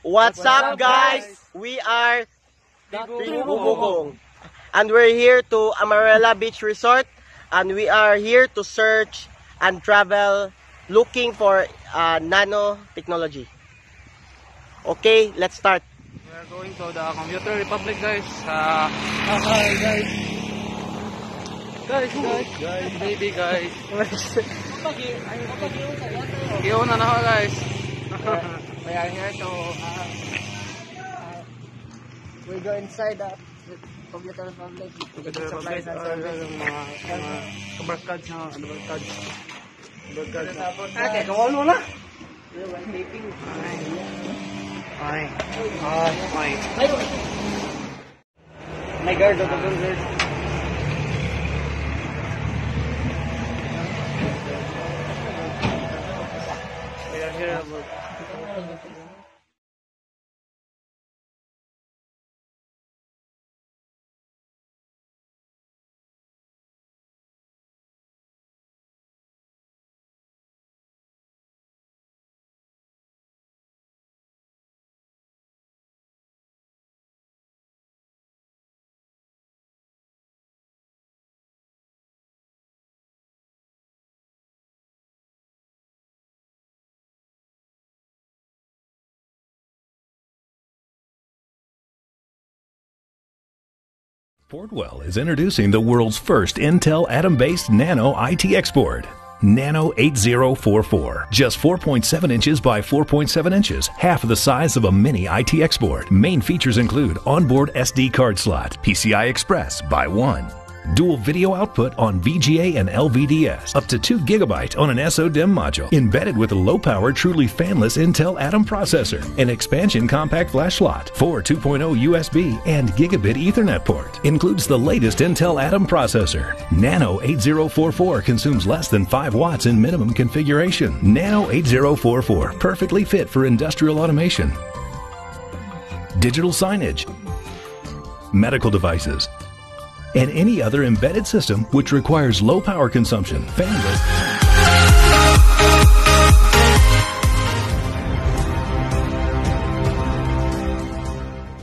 What's up, guys? We are Bubugong, and we're here to Amarella Beach Resort, and we are here to search and travel looking for nano technology. Okay, let's start. We are going to the Computer Republic, guys. Hi, guys. Guys, baby, guys. Iuna na ako, guys. We are here to we go inside the Computer Republic. Computer Republic, mga kabarkads na, kabarkads. Okay, kawal mo na. Ay. My guard, guard. We are here. Portwell is introducing the world's first Intel Atom-based Nano ITX board. Nano 8044. Just 4.7 inches by 4.7 inches, half the size of a mini ITX board. Main features include onboard SD card slot, PCI Express by 1. Dual video output on VGA and LVDS, up to 2 GB on an SODIMM module, embedded with a low-power, truly fanless Intel Atom processor, an expansion compact flash slot, 4 2.0 USB, and gigabit Ethernet port. Includes the latest Intel Atom processor. Nano 8044 consumes less than 5 watts in minimum configuration. Nano 8044, perfectly fit for industrial automation, digital signage, medical devices, and any other embedded system which requires low power consumption, fanless.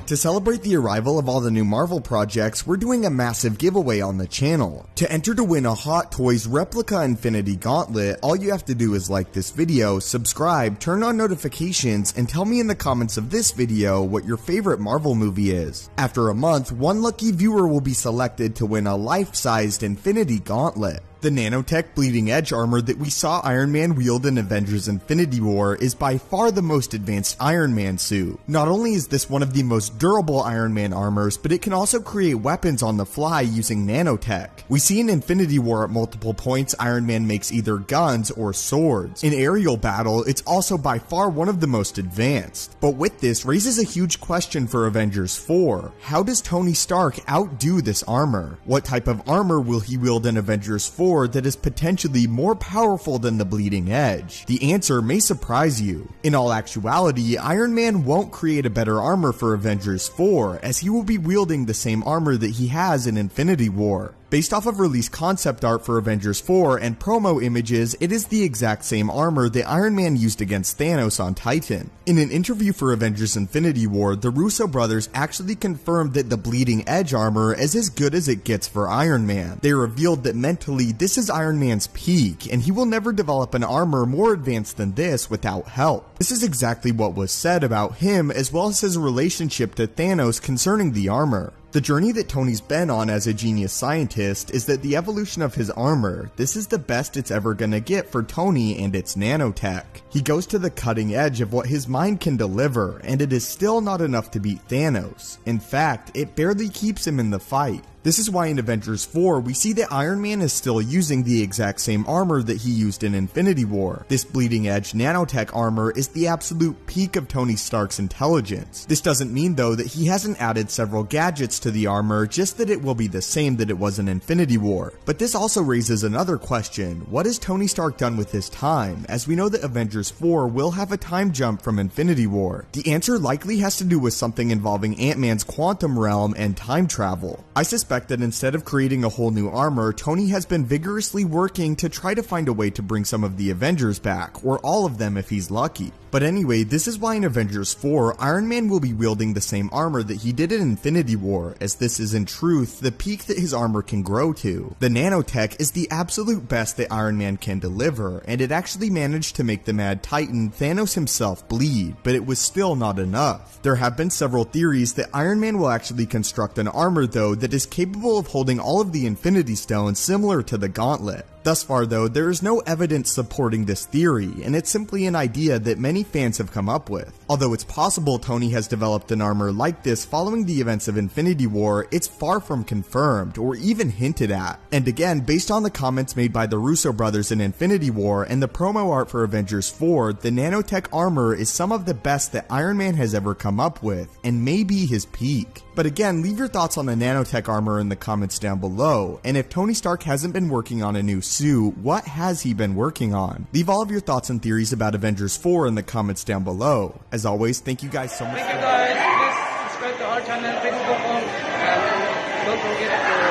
To celebrate the arrival of all the new Marvel projects, we're doing a massive giveaway on the channel. To enter to win a Hot Toys replica Infinity Gauntlet, all you have to do is like this video, subscribe, turn on notifications, and tell me in the comments of this video what your favorite Marvel movie is. After a month, one lucky viewer will be selected to win a life-sized Infinity Gauntlet. The nanotech bleeding edge armor that we saw Iron Man wield in Avengers Infinity War is by far the most advanced Iron Man suit. Not only is this one of the most durable Iron Man armors, but it can also create weapons on the fly using nanotech. We see in Infinity War at multiple points Iron Man makes either guns or swords. In aerial battle, it's also by far one of the most advanced. But with this raises a huge question for Avengers 4. How does Tony Stark outdo this armor? What type of armor will he wield in Avengers 4 that is potentially more powerful than the bleeding edge? The answer may surprise you. In all actuality, Iron Man won't create a better armor for Avengers 4, as he will be wielding the same armor that he has in Infinity War. Based off of released concept art for Avengers 4 and promo images, it is the exact same armor that Iron Man used against Thanos on Titan. In an interview for Avengers Infinity War, the Russo brothers actually confirmed that the bleeding edge armor is as good as it gets for Iron Man. They revealed that mentally this is Iron Man's peak, and he will never develop an armor more advanced than this without help. This is exactly what was said about him, as well as his relationship to Thanos concerning the armor. The journey that Tony's been on as a genius scientist is that the evolution of his armor, this is the best it's ever gonna get for Tony and its nanotech. He goes to the cutting edge of what his mind can deliver, and it is still not enough to beat Thanos. In fact, it barely keeps him in the fight. This is why in Avengers 4, we see that Iron Man is still using the exact same armor that he used in Infinity War. This bleeding edge nanotech armor is the absolute peak of Tony Stark's intelligence. This doesn't mean though that he hasn't added several gadgets to the armor, just that it will be the same that it was in Infinity War. But this also raises another question: what has Tony Stark done with his time, as we know that Avengers 4 will have a time jump from Infinity War? The answer likely has to do with something involving Ant-Man's quantum realm and time travel. I suspect that instead of creating a whole new armor, Tony has been vigorously working to try to find a way to bring some of the Avengers back, or all of them if he's lucky. But But anyway, this is why in Avengers 4, Iron Man will be wielding the same armor that he did in Infinity War, as this is in truth the peak that his armor can grow to. The nanotech is the absolute best that Iron Man can deliver, and it actually managed to make the Mad Titan Thanos himself bleed, but it was still not enough. There have been several theories that Iron Man will actually construct an armor though that is capable of holding all of the Infinity Stones similar to the Gauntlet. Thus far though, there is no evidence supporting this theory, and it's simply an idea that many fans have come up with. Although it's possible Tony has developed an armor like this following the events of Infinity War, it's far from confirmed or even hinted at. And again, based on the comments made by the Russo brothers in Infinity War and the promo art for Avengers 4, the nanotech armor is some of the best that Iron Man has ever come up with, and may be his peak. But again, leave your thoughts on the nanotech armor in the comments down below, and if Tony Stark hasn't been working on a new suit, what has he been working on? Leave all of your thoughts and theories about Avengers 4 in the comments down below. As always, thank you guys so much. Thank you guys. Please subscribe to our channel, Facebook, and don't forget to